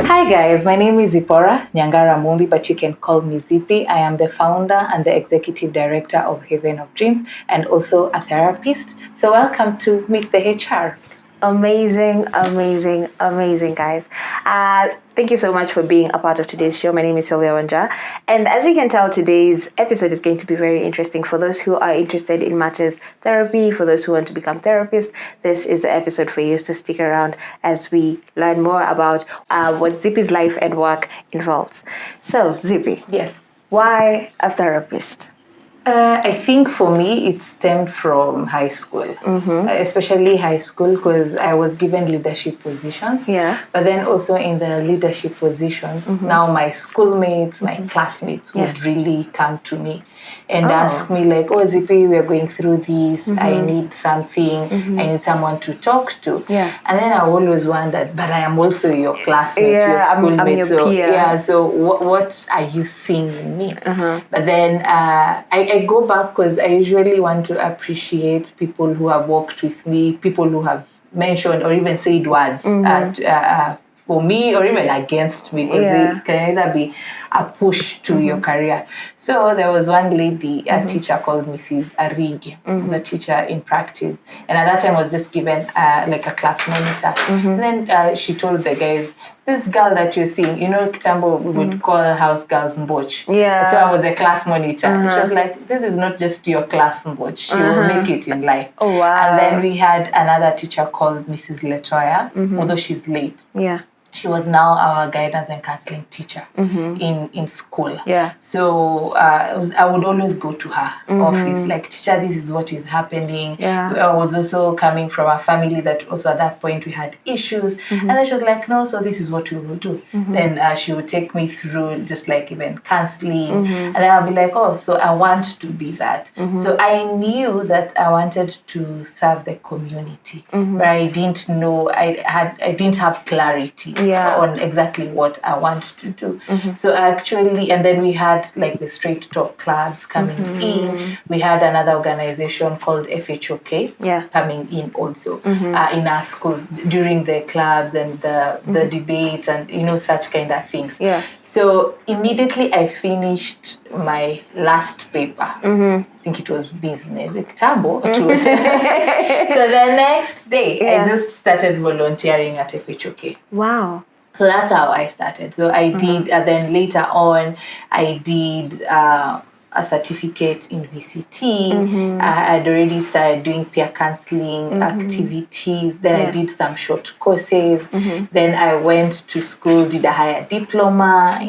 Hi guys, my name is Zipporah Nyangara Mumbi, but you can call me Zippy. I am the founder and the executive director of Haven of Dreams and also a therapist. So welcome to Meet the HR. Amazing, guys. Thank you so much for being a part of today's show. My name is Sylvia Wanja. And as you can tell, today's episode is going to be very interesting for those who are interested in matters therapy, for those who want to become therapists. This is the episode for you, so stick around as we learn more about what Zippy's life and work involves. So, Zippy. Yes. Why a therapist? I think for me, it stemmed from high school, especially high school, because I was given leadership positions. Yeah. But then also in the leadership positions, now my schoolmates, my classmates would really come to me and ask me like, oh, Zippy, we're going through this. I need something. I need someone to talk to. Yeah. And then I always wondered, but I am also your classmate, your schoolmate. I'm your so peer. yeah, so what are you seeing in me? But then I go back because I usually want to appreciate people who have worked with me, people who have mentioned or even said words for me or even against me, because they can either be a push to your career. So there was one lady, a teacher called Mrs. Arigi, who's a teacher in practice. And at that time was just given like a class monitor. And then she told the guys, this girl that you're seeing, you know, Kitambo, we would call house girls mboch. Yeah. So I was a class monitor. She was like, this is not just your class mboch. She will make it in life. Oh, wow. And then we had another teacher called Mrs. Letoya, although she's late. Yeah. She was now our guidance and counseling teacher in school. Yeah. So I would always go to her office, like, teacher, this is what is happening. Yeah. I was also coming from a family that also at that point we had issues. And then she was like, no, so this is what we will do. Then she would take me through just like even counseling. And then I'll be like, oh, so I want to be that. So I knew that I wanted to serve the community, but I didn't know, I didn't have clarity on exactly what I want to do. So actually, and then we had like the straight talk clubs coming in. We had another organization called FHOK coming in also in our schools during the clubs and the debates and, you know, such kind of things. Yeah. So immediately I finished my last paper. I think it was business, Tambo. So the next day, I just started volunteering at FHOK. Wow. So that's how I started. So I did, then later on, I did a certificate in VCT. I had already started doing peer counseling activities. Then I did some short courses. Then I went to school, did a higher diploma in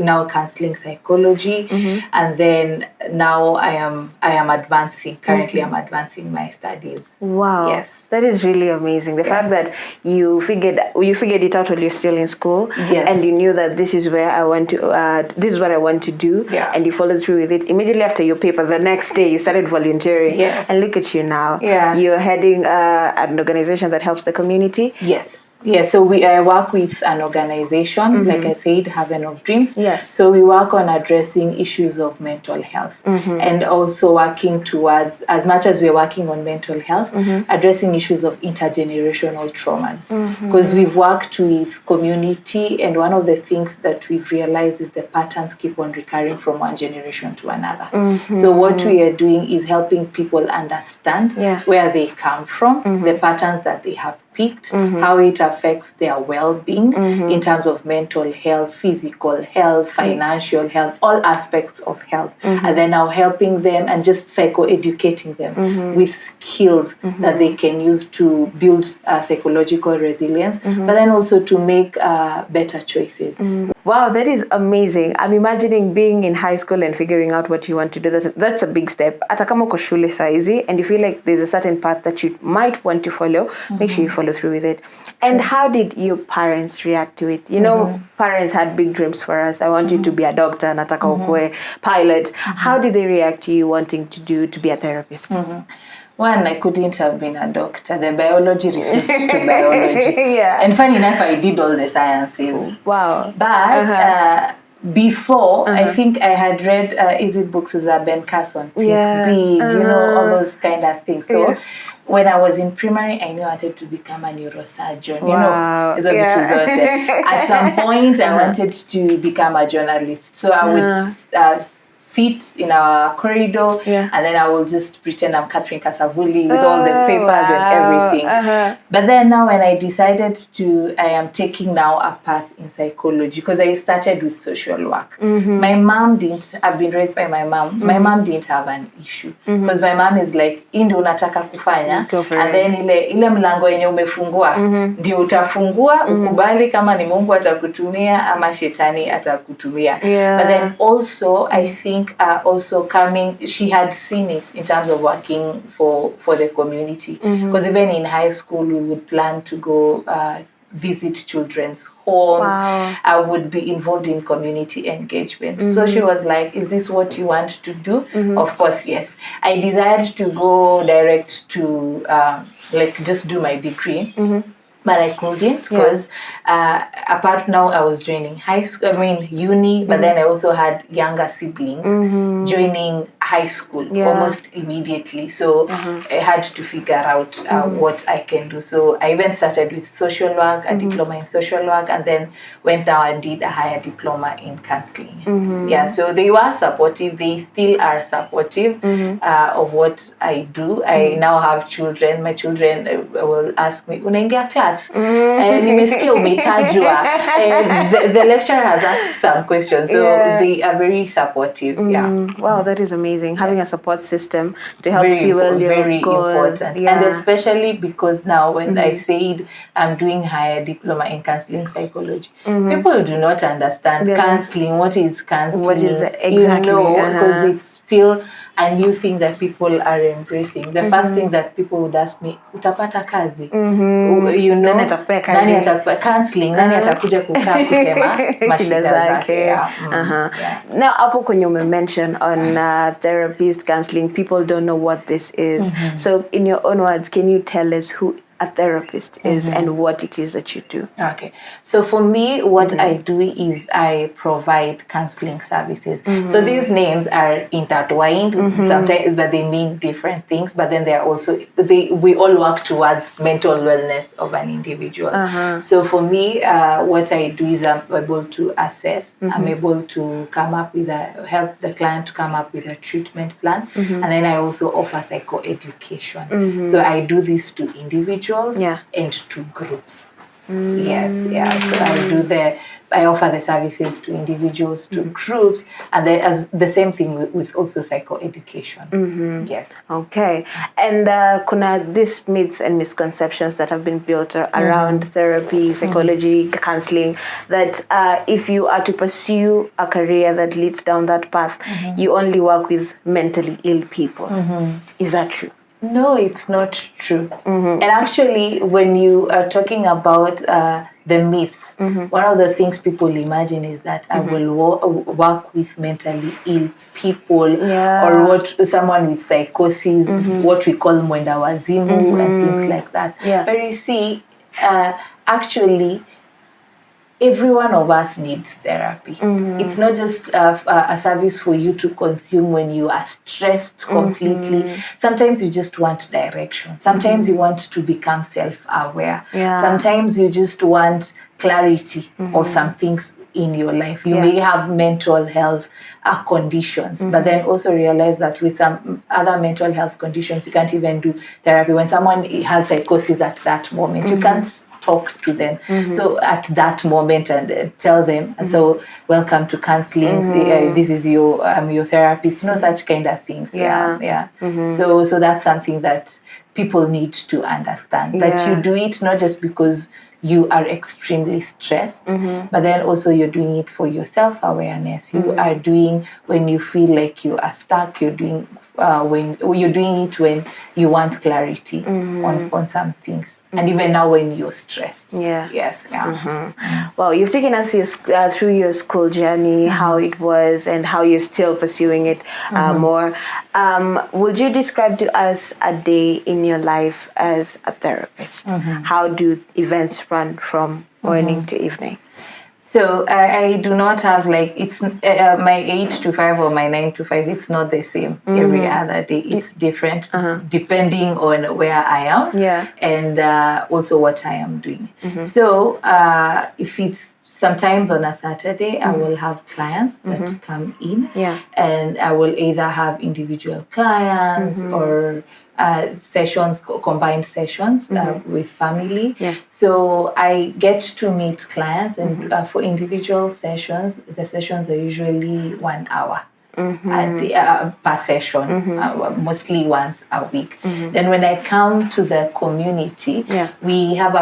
now counseling psychology. And then now I am advancing. Currently, I'm advancing my studies. Wow. Yes. That is really amazing. The fact that you figured it out while you're still in school. Yes. And you knew that this is where I want to this is what I want to do. Yeah. And you followed through with it. Immediately after your paper, the next day you started volunteering. Yes. And look at you now. Yeah. You're heading an organization that helps the community. Yes. Yeah, so I work with an organization, like I said, Haven of Dreams. Yes. So we work on addressing issues of mental health and also working towards, as much as we're working on mental health, addressing issues of intergenerational traumas. Because we've worked with community, and one of the things that we've realized is the patterns keep on recurring from one generation to another. So what we are doing is helping people understand where they come from, the patterns that they have picked, how it affects their well-being in terms of mental health, physical health, financial health, all aspects of health. And then now helping them and just psycho-educating them with skills that they can use to build psychological resilience, but then also to make better choices. Wow, that is amazing. I'm imagining being in high school and figuring out what you want to do. That's a big step. Hata kama uko shule saizi, and you feel like there's a certain path that you might want to follow, make sure you follow through with it. And how did your parents react to it? You know, parents had big dreams for us. I want you to be a doctor, nataka ukue pilot. How did they react to you wanting to be a therapist? One, I couldn't have been a doctor. The biology refused to biology. Yeah. And funny enough, I did all the sciences. Wow. But before, I think I had read Easy Books is a Ben Carson, Think Big, all those kind of things. So when I was in primary, I knew I wanted to become a neurosurgeon. Wow. At some point, I wanted to become a journalist. So I would sit in a corridor, and then I will just pretend I'm Catherine Kasavuli with all the papers and everything. But then now when I decided I am taking now a path in psychology, because I started with social work. My mom I've been raised by my mom. My mom didn't have an issue, because my mom is like, ndio unataka kufanya, and then ile mlango yenye umefungua, ndio utafungua, ukubali kama ni Mungu atakutumia ama shetani atakutumia. But then also, I think she had seen it in terms of working for the community, because even in high school we would plan to go visit children's homes. I would be involved in community engagement. So she was like, is this what you want to do? Of course, yes. I desired to go direct to just do my degree. But I couldn't, because apart now I was joining uni, but then I also had younger siblings joining high school almost immediately. So I had to figure out what I can do. So I even started with social work, a diploma in social work, and then went down and did a higher diploma in counseling. So they were supportive. They still are supportive of what I do. I now have children. My children will ask me, unaingia class? Nimesikia umetajwa. The lecturer has asked some questions, so they are very supportive. Wow, that is amazing. Having a support system to help fuel your very goal. Important. And especially because now when I said I'm doing higher diploma in counseling psychology, people do not understand counseling. What is counseling? What is it exactly? Because it's still a new thing that people are embracing. The first thing that people would ask me, utapata kazi? Nani atakupea kazi? Nani atakupea counseling? Nani atakuja kukaa kusema mashida zake? Now, hapo kwenye mention on therapist counseling, people don't know what this is. So in your own words, can you tell us who a therapist is and what it is that you do? Okay. So for me, what I do is I provide counseling services. So these names are intertwined sometimes, but they mean different things. But then they're also, we all work towards mental wellness of an individual. So for me, what I do is I'm able to assess, I'm able to come up with help the client to come up with a treatment plan. And then I also offer psychoeducation. So I do this to individuals and to groups. So I offer the services to individuals, to groups, and then as the same thing with also psychoeducation. Yes. Okay. And kuna these myths and misconceptions that have been built around therapy, psychology, counseling, that if you are to pursue a career that leads down that path, you only work with mentally ill people. Is that true? No, it's not true. And actually, when you are talking about the myths, one of the things people imagine is that I will work with mentally ill people or someone with psychosis, what we call mwenda wazimu and things like that. But you see, actually, every one of us needs therapy. It's not just a service for you to consume when you are stressed completely. Sometimes you just want direction. Sometimes you want to become self-aware. Sometimes you just want clarity of some things in your life. You may have mental health conditions, but then also realize that with some other mental health conditions, you can't even do therapy. When someone has psychosis at that moment, you can't talk to them. So at that moment and tell them, so welcome to counseling, this is your therapist, such kind of things. So that's something that people need to understand, that you do it not just because you are extremely stressed, but then also you're doing it for your self-awareness. You are doing when you feel like you are stuck. You're doing when you're doing it when you want clarity on some things, and even now when you're stressed. Well, you've taken us through your school journey, how it was, and how you're still pursuing it more. Would you describe to us a day in your life as a therapist? How do events run from morning to evening? So I do not have like it's my 8 to 5 or my 9 to 5. It's not the same every other day. It's different depending on where I am and also what I am doing. So if it's sometimes on a Saturday, I will have clients that come in, and I will either have individual clients or sessions, combined sessions with family. So I get to meet clients, and for individual sessions, the sessions are usually 1 hour. Per session, mostly once a week. Then when I come to the community, we have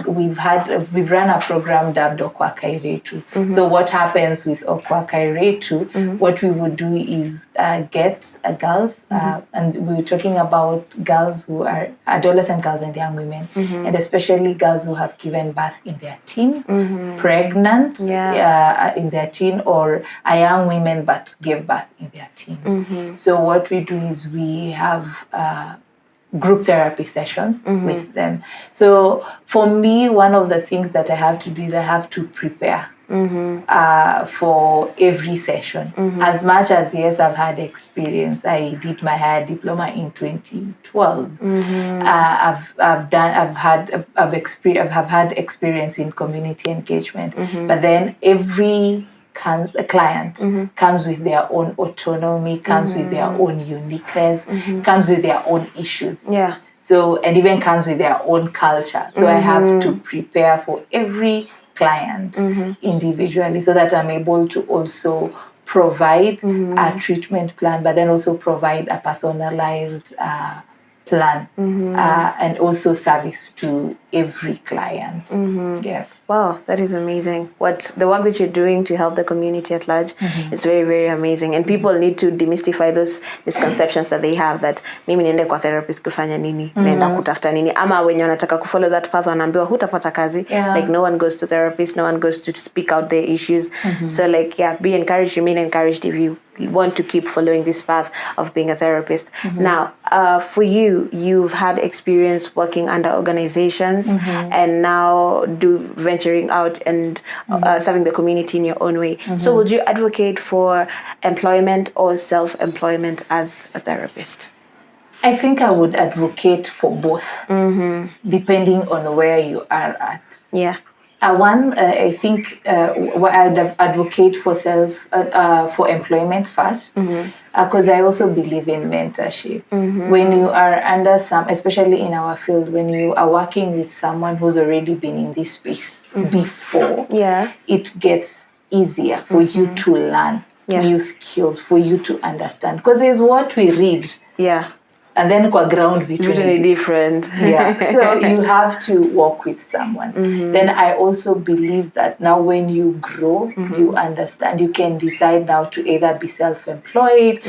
we've run a program dubbed Okwa Kairetu. So what happens with Okwa Kairetu, what we would do is get girls, and we were talking about girls who are adolescent girls and young women, and especially girls who have given birth in their teen, pregnant in their teen, or young women but gave birth in their teens. So what we do is we have group therapy sessions with them. So for me, one of the things that I have to do is I have to prepare for every session. As much as, yes, I've had experience. I did my higher diploma in 2012. I've had experience in community engagement, but then every client comes with their own autonomy, comes with their own uniqueness, comes with their own issues. So, and even comes with their own culture. So I have to prepare for every client individually so that I'm able to also provide a treatment plan, but then also provide a personalized plan and also service to every client. Yes. Wow, that is amazing. The work that you're doing to help the community at large is very, very amazing. And people need to demystify those misconceptions that they have, that mimi niende kwa therapist kufanya nini, naenda kutafuta nini, ama wenye wanataka kufollow that path wanaambiwa hutapata kazi. Like no one goes to therapists, no one goes to speak out their issues. So like, be encouraged, remain encouraged if you want to keep following this path of being a therapist. Now, for you, you've had experience working under organizations and now venturing out and serving the community in your own way. So would you advocate for employment or self-employment as a therapist? I think I would advocate for both, depending on where you are at. I think I'd advocate for for employment first, because I also believe in mentorship. When you are under especially in our field, when you are working with someone who's already been in this space before, it gets easier for you to learn new skills, for you to understand. Because there's what we read. And then kwa ground totally different. So you have to work with someone. Then I also believe that now when you grow, you understand, you can decide now to either be self-employed,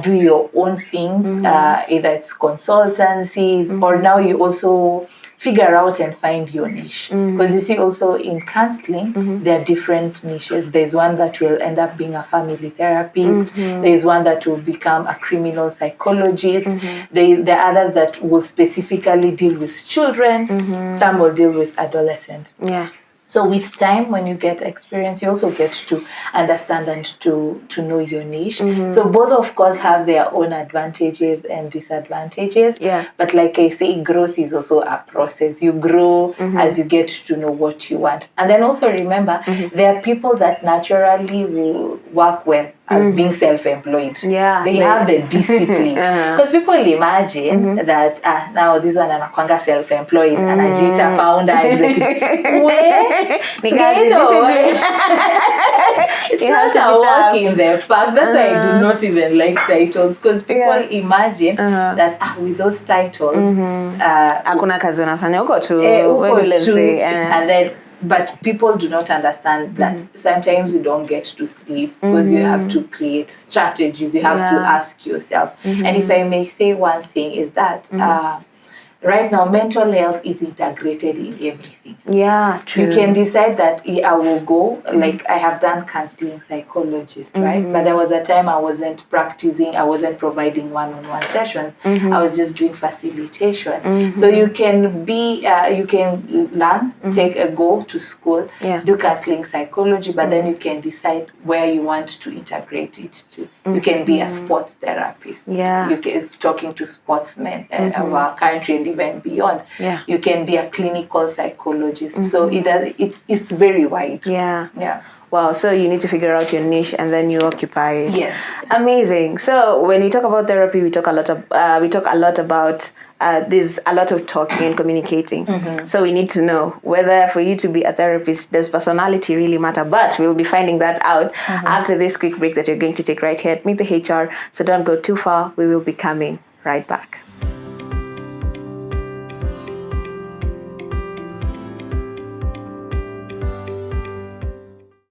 do your own things, either it's consultancies, or now you also figure out and find your niche. Because you see also in counseling, there are different niches. There's one that will end up being a family therapist. There's one that will become a criminal psychologist. There are others that will specifically deal with children. Some will deal with adolescents. So with time, when you get experience, you also get to understand and to know your niche. So both, of course, have their own advantages and disadvantages. But like I say, growth is also a process. You grow as you get to know what you want. And then also remember, there are people that naturally will work well as being self-employed. They have the discipline. Because people imagine that now this one anakwanga self-employed, anajiita founder, executive. Where? It's not a walk in the park. That's why I do not even like titles, because people imagine that with those titles, hakuna kazi unafanya huko tu, and then but people do not understand that sometimes you don't get to sleep because you have to create strategies, you have to ask yourself. And if I may say one thing is that right now mental health is integrated in everything. Yeah, true. You can decide that I will go, like I have done counseling psychologist, right? But there was a time I wasn't practicing, I wasn't providing one-on-one sessions. I was just doing facilitation. So you can be, you can learn, go to school, do counseling psychology, but then you can decide where you want to integrate it to. You can be a sports therapist. You can, it's talking to sportsmen of our country and even beyond. You can be a clinical psychologist. So it's very wide. Yeah. Wow, so you need to figure out your niche and then you occupy it. Yes. Amazing. So when we talk about therapy, we talk a lot about there's a lot of talking and communicating. So we need to know whether for you to be a therapist, does personality really matter? But we'll be finding that out after this quick break that you're going to take right here at Meet the HR. So don't go too far. We will be coming right back.